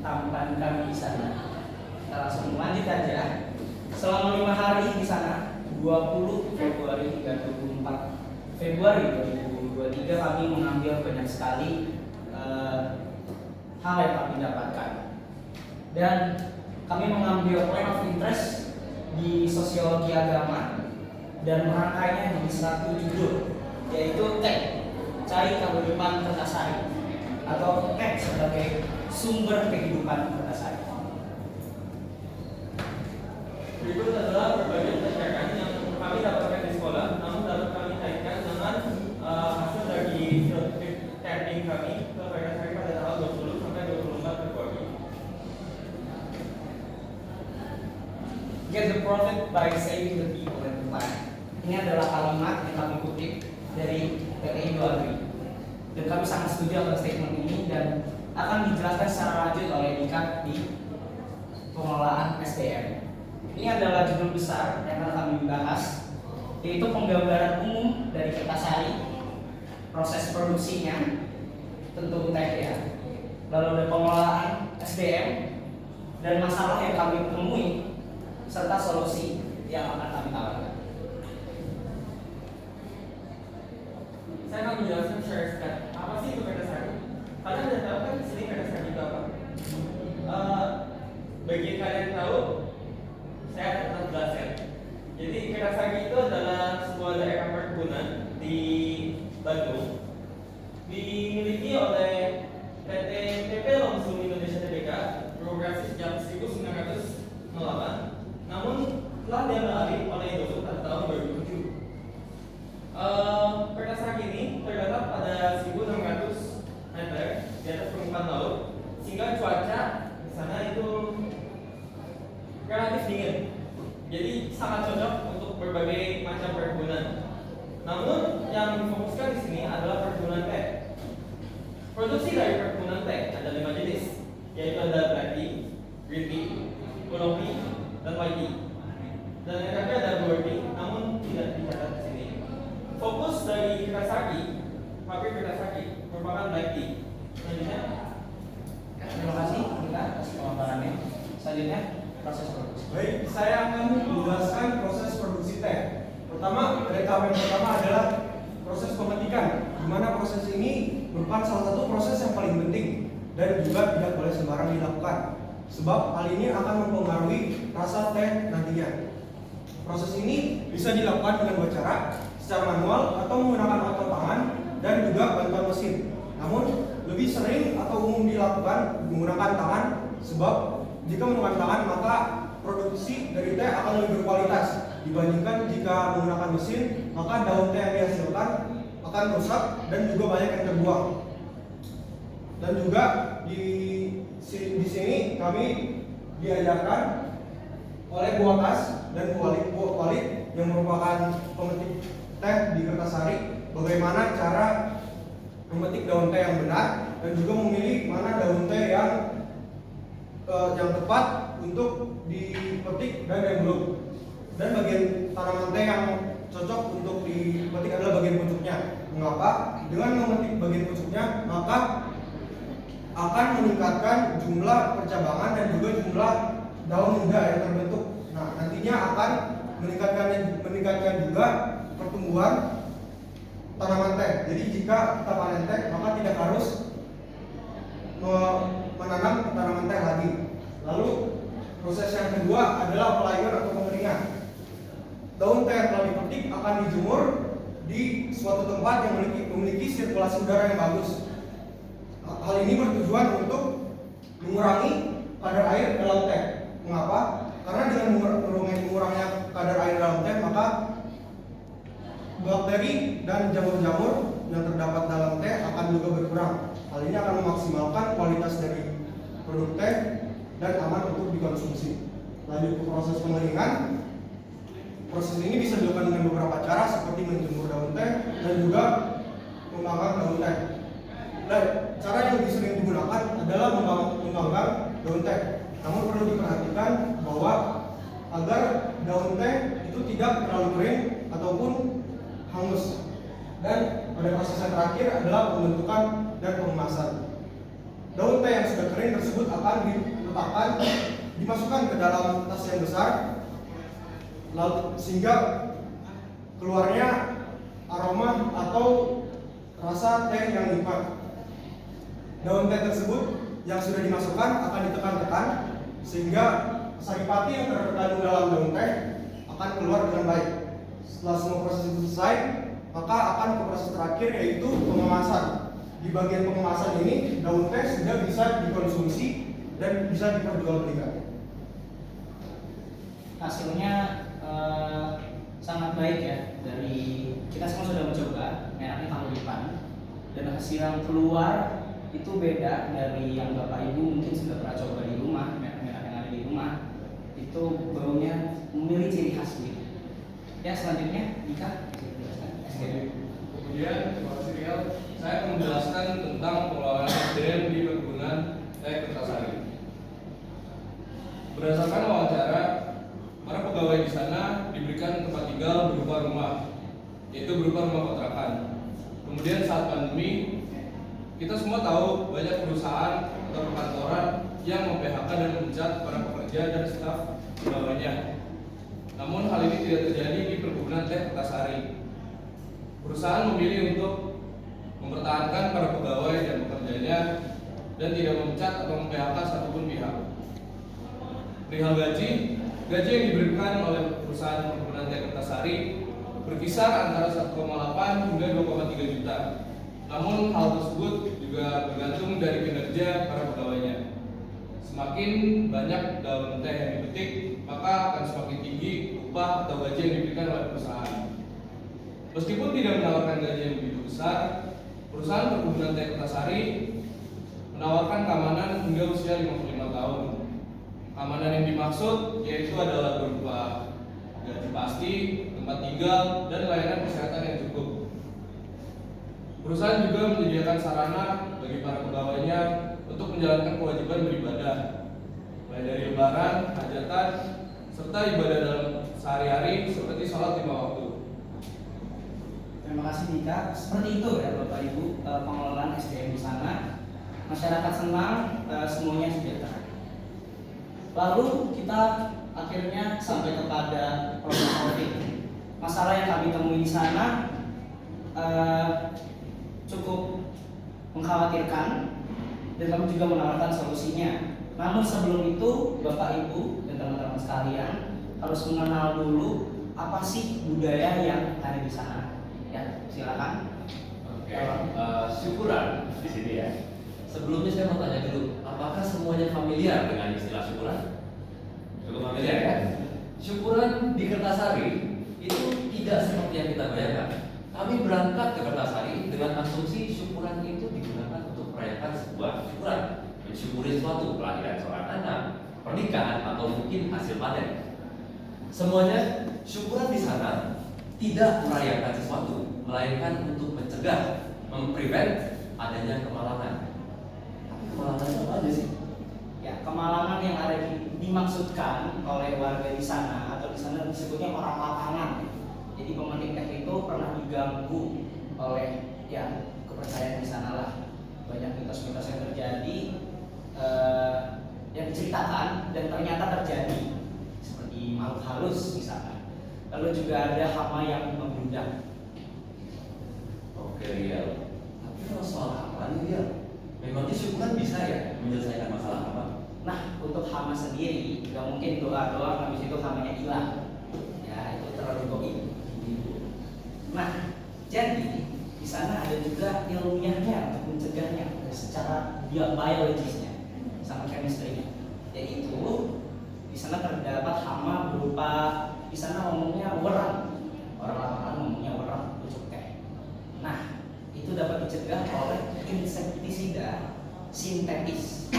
tampan kami di sana. Kita langsung lanjut aja. Selama 5 hari di sana, 20 Februari hingga 24 Februari 2023 kami mengambil banyak sekali hal yang kami dapatkan. Dan kami mengambil point of interest di sosiologi agama dan merangkainya jadi satu judul, yaitu tag, cari kehidupan Kertasari, atau tag sebagai sumber kehidupan Kertasari. Berikut adalah berbagai pelajaran yang kami dapatkan di sekolah, namun dapat kami kaitkan dengan hasil dari field trip camping kami ke Kertasari pada tanggal 20 sampai 24 Februari. Get the profit by saving the people and the planet. Ini adalah kalimat yang kami kutip dari PT Indo Agri. Dan kami sangat setuju akan statement ini dan akan dijelaskan secara lanjut oleh Dika di pengelolaan SDM. Ini adalah judul besar yang akan kami bahas, yaitu penggambaran umum dari Kertasari, proses produksinya, tentu tag ya, lalu ada pengelolaan SDM dan masalah yang kami temui serta solusi yang akan kami tawarkan. Saya akan menjelaskan secara singkat apa sih itu Kertasari. Kalian udah tahu kan di sini Kertasari itu apa? Bagi kalian tahu, saya akan tetap jelaskan. Jadi Kertasari itu adalah sebuah daerah perkebunan di Bandung, dimiliki oleh PT PP Langsung Indonesia Tbk, beroperasi sejak 1908. Namun telah diambil alih oleh Indofood pada tahun 2007. Kertasari ini terletak pada 1.600 meter di atas permukaan laut, sehingga cuaca di sana itu relatif dingin. Jadi sangat cocok untuk berbagai macam perkebunan. Namun yang difokuskan di sini adalah perkebunan teh. Produksi dari perkebunan teh ada 5 jenis, yaitu ada black tea, green tea, oolong tea, dan white tea. Dan yang terakhir ada blue tea, namun tidak dicatat di sini. Fokus dari Kertasari, pabrik Kertasari merupakan black tea. Selanjutnya, Terima kasih Dika atas pemaparannya. Selanjutnya, proses produksi. Baik, saya akan menjelaskan proses produksi teh. Pertama, tahap yang pertama adalah proses pemetikan, di mana proses ini merupakan salah satu proses yang paling penting dan juga tidak boleh sembarang dilakukan, sebab hal ini akan mempengaruhi rasa teh nantinya. Proses ini bisa dilakukan dengan dua cara, secara manual atau menggunakan otot tangan dan juga bantuan mesin. Namun lebih sering atau umum dilakukan menggunakan tangan, sebab jika menggunakan tangan maka produksi dari teh akan lebih berkualitas dibandingkan jika menggunakan mesin, maka daun teh yang dihasilkan akan rusak dan juga banyak yang terbuang. Dan juga di sini kami diajarkan oleh Bu Akas dan Bu Walid yang merupakan pemetik teh di Kertasari bagaimana cara memetik daun teh yang benar dan juga memilih mana daun teh yang tepat untuk dipetik dan yang belum. Dan bagian tanaman teh yang cocok untuk dipetik adalah bagian pucuknya. Mengapa? Dengan memetik bagian pucuknya maka akan meningkatkan jumlah percabangan dan juga jumlah daun muda yang terbentuk. Nah, nantinya akan meningkatkan juga pertumbuhan tanaman teh. Jadi jika kita panen teh maka tidak harus menanam tanaman teh lagi. Lalu proses yang kedua adalah pelayuan atau pengeringan. Daun teh yang telah dipetik akan dijemur di suatu tempat yang memiliki sirkulasi udara yang bagus. Hal ini bertujuan untuk mengurangi kadar air dalam teh. Mengapa? Karena dengan mengurangnya kadar air dalam teh maka bakteri dan jamur-jamur yang terdapat dalam teh akan juga berkurang. Hal ini akan memaksimalkan kualitas dari produk teh dan aman untuk dikonsumsi. Lanjut ke proses pengeringan. Proses ini bisa dilakukan dengan beberapa cara seperti menjemur daun teh dan juga memanggang daun teh. Dan cara yang lebih sering digunakan adalah memanggang daun teh. Namun perlu diperhatikan bahwa agar daun teh itu tidak terlalu kering ataupun hangus. Dan pada proses yang terakhir adalah pembentukan dan pengemasan. daun teh yang sudah kering tersebut akan diletakkan, dimasukkan ke dalam tas yang besar, lalu sehingga keluarnya aroma atau rasa teh yang nikmat. Daun teh tersebut yang sudah dimasukkan akan ditekan-tekan sehingga saripati yang terkandung dalam daun teh akan keluar dengan baik. Setelah semua proses itu selesai, maka akan ke proses terakhir yaitu pengemasan. Di bagian pengemasan ini, daun teh sudah bisa dikonsumsi dan bisa diperjualbelikan. Hasilnya sangat baik ya, dari kita semua sudah mencoba, mereknya Tangguh Lipan, dan hasil yang keluar itu beda dari yang Bapak Ibu mungkin sudah pernah coba di rumah, merek-merek yang ada di rumah, itu baunya memiliki ciri khas gitu. Ya selanjutnya, Dika, Kemudian, terima kasih Rial. Saya akan menjelaskan tentang pengelolaan SDM di perkebunan teh Kertasari. Berdasarkan wawancara, para pegawai di sana diberikan tempat tinggal berupa rumah, yaitu berupa rumah kontrakan. Kemudian saat pandemi, kita semua tahu banyak perusahaan atau perkantoran yang mem-PHK dan memecat para pekerja dan staf pegawainya. Namun hal ini tidak terjadi di perkebunan teh Kertasari. Perusahaan memilih untuk mempertahankan para pegawai dan pekerjanya dan tidak memecat atau mem-PHK satupun pihak. Perihal gaji yang diberikan oleh perusahaan perkebunan teh Kertasari berkisar antara 1,8 hingga 2,3 juta. Namun hal tersebut juga bergantung dari kinerja para pegawainya. Semakin banyak daun teh yang dipetik, maka akan semakin tinggi upah atau gaji yang diberikan oleh perusahaan. Meskipun tidak menawarkan gaji yang begitu besar, perusahaan perkebunan teh Kertasari menawarkan keamanan hingga usia 55 tahun. Keamanan yang dimaksud yaitu adalah berupa gaji pasti, tempat tinggal, dan layanan kesehatan yang cukup. Perusahaan juga menyediakan sarana bagi para pegawainya untuk menjalankan kewajiban beribadah, mulai dari lebaran, hajatan, serta ibadah dalam sehari-hari seperti sholat 5 waktu. Terima kasih Dika. Seperti itu ya Bapak Ibu, pengelolaan SDM di sana. Masyarakat senang, semuanya sejahtera. Lalu kita akhirnya sampai kepada problem solving. Masalah yang kami temui di sana cukup mengkhawatirkan dan kami juga menawarkan solusinya. Namun sebelum itu Bapak Ibu dan teman-teman sekalian harus mengenal dulu apa sih budaya yang ada di sana. Ya, silakan. Oke, syukuran di sini ya. Sebelumnya saya mau tanya dulu, apakah semuanya familiar dengan istilah syukuran? Cukup familiar ya? Syukuran di Kertasari itu tidak seperti yang kita bayangkan. Kami berangkat ke Kertasari dengan asumsi syukuran itu digunakan untuk merayakan sebuah syukuran, mensyukuri suatu kelahiran seorang anak, pernikahan, atau mungkin hasil panen. Semuanya syukuran di sana tidak merayakan sesuatu, melainkan untuk mencegah, memprevent adanya kemalangan. Tapi kemalangan itu apa aja sih? Ya, kemalangan yang ada dimaksudkan oleh warga di sana atau di sana disebutnya orang lapangan. Jadi pemetik teh itu pernah diganggu oleh ya kepercayaan di sana lah. Banyak mitos-mitos yang terjadi yang diceritakan dan ternyata terjadi seperti makhluk halus di sana. Lalu juga ada hama yang membludak. Oke, Rial. Tapi kalau soal hama nih, Rial, memangnya syukuran bisa ya menyelesaikan masalah hama? Nah, untuk hama sendiri nggak mungkin doa doang habis itu hamanya hilang. Ya, itu terlalu goib. Nah, jadi di sana ada juga ilmiahnya untuk mencegahnya secara biologisnya sama chemistry-nya. Yaitu di sana terdapat hama berupa di sana ngomongnya werang. Orang lapangan ngomongnya werang, pucuk teh. Nah, itu dapat dicegah oleh insektisida sintetis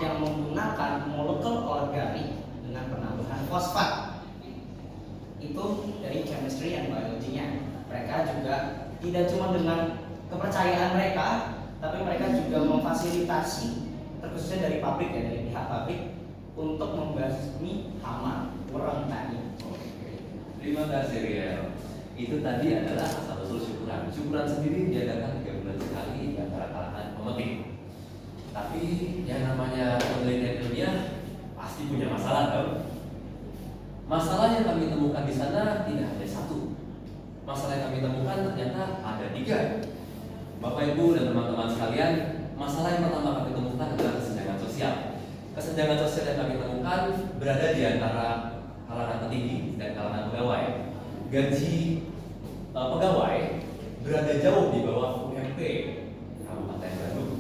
yang menggunakan molekul organik dengan penambahan fosfat. Itu dari chemistry and biology-nya. Mereka juga tidak cuma dengan kepercayaan mereka, tapi mereka juga memfasilitasi terkhususnya dari pabrik ya, dari pihak pabrik untuk membasmi hama werang tadi. Terima kasih, Rial. Itu tadi adalah asal-usul syukuran. Syukuran sendiri diadakan 3 bulan sekali di antara kalangan pemetik. Tapi yang namanya penelitian ilmiah pasti punya masalah dong. Masalah yang kami temukan di sana tidak hanya satu. Masalah yang kami temukan ternyata ada 3. Bapak Ibu dan teman-teman sekalian, masalah yang pertama kami temukan adalah kesenjangan sosial. Kesenjangan sosial yang kami temukan berada di antara kalangan petinggi dan kalangan pegawai. Gaji pegawai berada jauh di bawah UMP Kabupaten Bandung.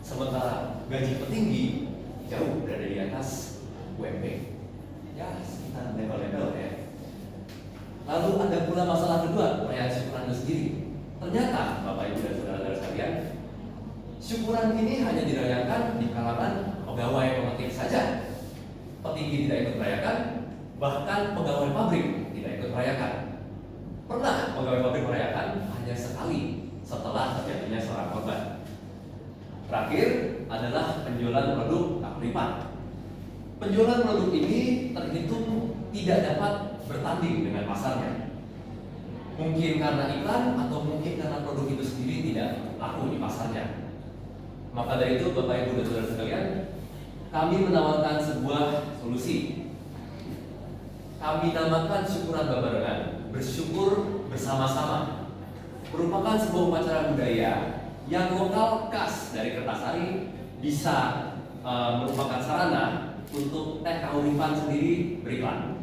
Sementara gaji petinggi jauh berada di atas UMP. Ya, sekitar level-level ya. Lalu ada pula masalah kedua, perayaan syukuran itu sendiri. Ternyata Bapak Ibu dan saudara-saudara sekalian, syukuran ini hanya dirayakan di kalangan pegawai pemetik saja. Petinggi tidak ikut merayakan, bahkan pegawai pabrik tidak ikut merayakan. Pernah pegawai pabrik merayakan hanya sekali setelah terjadinya seorang korban. Terakhir adalah penjualan produk Kauripan. Penjualan produk ini terhitung tidak dapat bertanding dengan pasarnya. Mungkin karena iklan atau mungkin karena produk itu sendiri tidak laku di pasarnya. Maka dari itu Bapak Ibu dan saudara sekalian, kami menawarkan sebuah solusi. Kami namakan syukuran babarengan, bersyukur bersama-sama. Merupakan sebuah upacara budaya yang lokal khas dari Kertasari, bisa merupakan sarana untuk Teh Kauripan sendiri beriklan.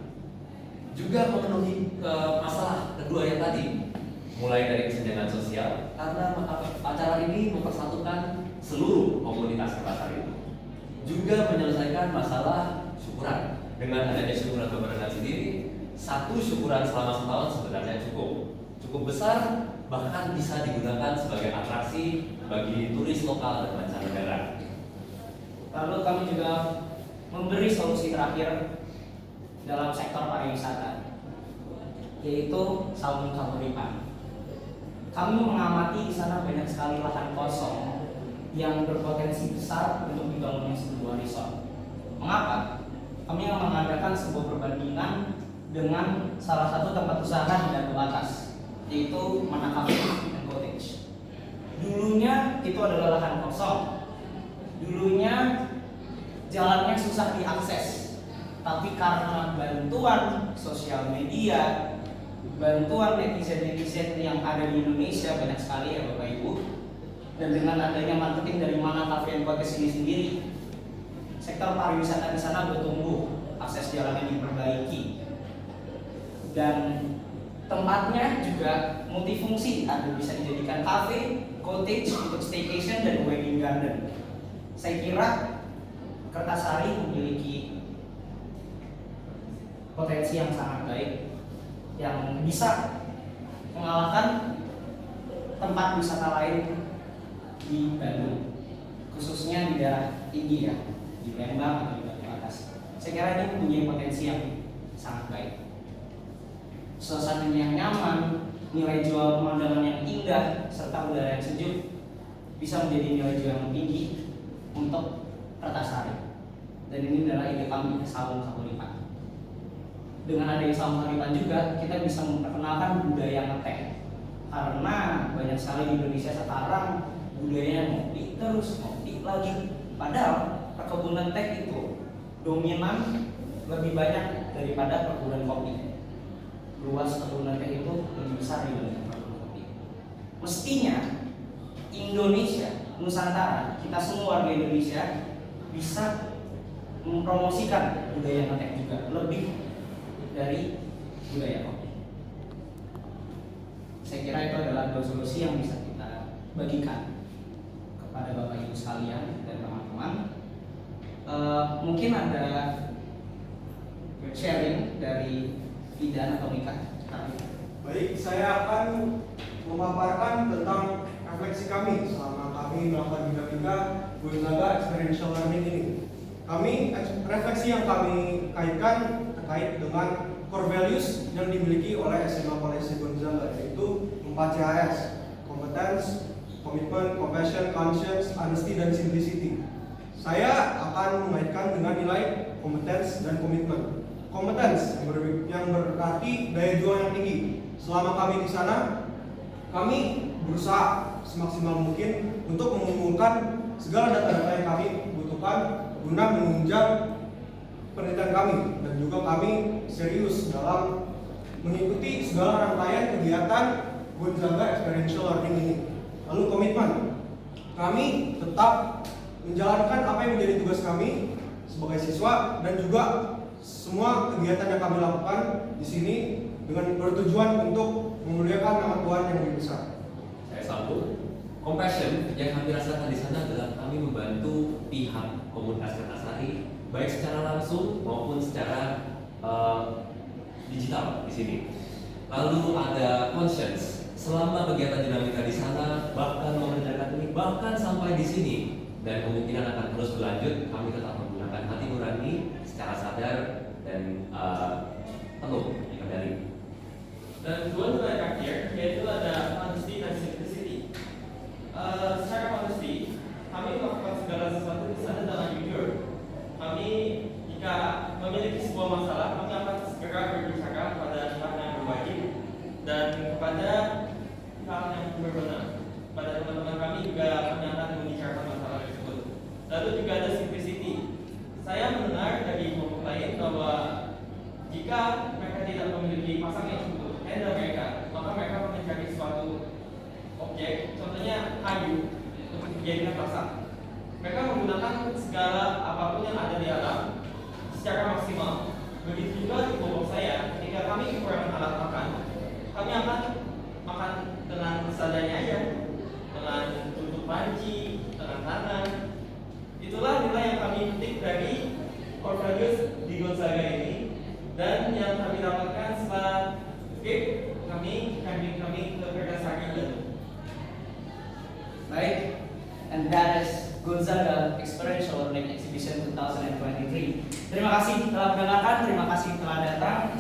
Juga memenuhi masalah kedua yang tadi, mulai dari kesenjangan sosial, karena acara ini mempersatukan seluruh komunitas Kertasari. Juga menyelesaikan masalah syukuran. Dengan adanya syukuran babarengan sendiri, satu syukuran selama setahun sebenarnya cukup besar, bahkan bisa digunakan sebagai atraksi bagi turis lokal dan mancanegara. Lalu kami juga memberi solusi terakhir dalam sektor pariwisata, yaitu Saung Kauripan. Kami mengamati di sana banyak sekali lahan kosong yang berpotensi besar untuk dibangunnya sebuah resort. Mengapa? Kami mengadakan sebuah perbandingan dengan salah satu tempat usaha di Dago Atas, yaitu Mana Cafe and Cottage. Dulunya itu adalah lahan kosong. Dulunya jalannya susah diakses, tapi karena bantuan sosial media, bantuan netizen-netizen yang ada di Indonesia banyak sekali ya Bapak Ibu, dan dengan adanya marketing dari Mana Cafe and Cottage ini sendiri, sektor pariwisata di sana bertumbuh, akses jalannya diperbaiki, dan tempatnya juga multifungsi, ada bisa dijadikan cafe, cottage untuk staycation dan wedding garden. Saya kira Kertasari memiliki potensi yang sangat baik yang bisa mengalahkan tempat wisata lain di Bandung, khususnya di daerah tinggi ya, di Lembang atau di Dago Atas. Saya kira ini mempunyai potensi yang sangat baik. Suasana yang nyaman, nilai jual pemandangan yang indah, serta udara yang sejuk bisa menjadi nilai jual yang tinggi untuk Kertasari. Dan ini adalah ide kami, Saung Kauripan. Dengan adanya Saung Kauripan juga, kita bisa memperkenalkan budaya ngeteh. Karena banyak sekali di Indonesia sekarang budayanya ngopi terus, ngopi lagi. Padahal perkebunan teh itu dominan lebih banyak daripada perkebunan kopi. Luas perkebunan teh itu lebih besar dibanding perkebunan kopi. Mestinya Indonesia, Nusantara, kita semua warga Indonesia bisa mempromosikan budaya ngeteh juga lebih dari budaya kopi. Saya kira itu adalah dua solusi yang bisa kita bagikan kepada Bapak Ibu sekalian dan teman-teman. Mungkin ada sharing dari Idan atau Mika. Baik, saya akan memaparkan tentang refleksi kami selama kami melakukan Bidang-Bida Goinlaga Experiential Learning ini. Refleksi yang kami kaitkan terkait dengan core values yang dimiliki oleh SMA Palese Gonzaga, yaitu 4 CHS: competence, commitment, compassion, conscience, honesty, dan simplicity. Saya akan mengaitkan dengan nilai competence dan komitmen. Competence yang berarti daya juang yang tinggi. Selama kami di sana, kami berusaha semaksimal mungkin untuk mengumpulkan segala data-data yang kami butuhkan guna menunjang penelitian kami, dan juga kami serius dalam mengikuti segala rangkaian kegiatan Gonzaga Experiential Learning ini. Lalu komitmen, kami tetap menjalankan apa yang menjadi tugas kami sebagai siswa, dan juga semua kegiatan yang kami lakukan di sini dengan bertujuan untuk memuliakan nama Tuhan yang lebih besar. Saya sambung. Compassion yang kami rasakan di sana adalah kami membantu pihak komunitas Kertasari baik secara langsung maupun secara digital di sini. Lalu ada conscience selama kegiatan dinamika di sana, bahkan mengerjakan ini, bahkan sampai di sini, dan kemungkinan akan terus berlanjut. Kami tetap menggunakan hati nurani secara sadar dan penuh dikendali. Dan dua nilai terakhir yaitu ada honesty dan simplicity. Secara honesty, kami melakukan segala sesuatu di sana dengan jujur. Kami jika memiliki sebuah masalah, kami akan segera berbicara kepada pihak yang berwajib dan kepada pihak yang berwenang. Pada teman-teman kami juga kami akan membicarakan masalah tersebut. Lalu juga ada simplicity. Saya mendengar dari kelompok lain bahwa jika mereka tidak memiliki pasangan yang cukup handle mereka, maka mereka akan mencari suatu objek, contohnya kayu, untuk dijadikan pasang. Mereka menggunakan segala apapun yang ada di alam secara maksimal. Begitu juga di kelompok saya, ketika kami kekurangan alat makan, kami akan makan dengan seadanya aja, dengan tutup panci, dengan tangan. Itulah nilai yang kami petik dari core values di Gonzaga ini, dan yang kami dapatkan setelah kami ke Kertasari itu. Baik, and that is Gonzaga Experiential Learning Exhibition 2023. Terima kasih telah mendengarkan, terima kasih telah datang.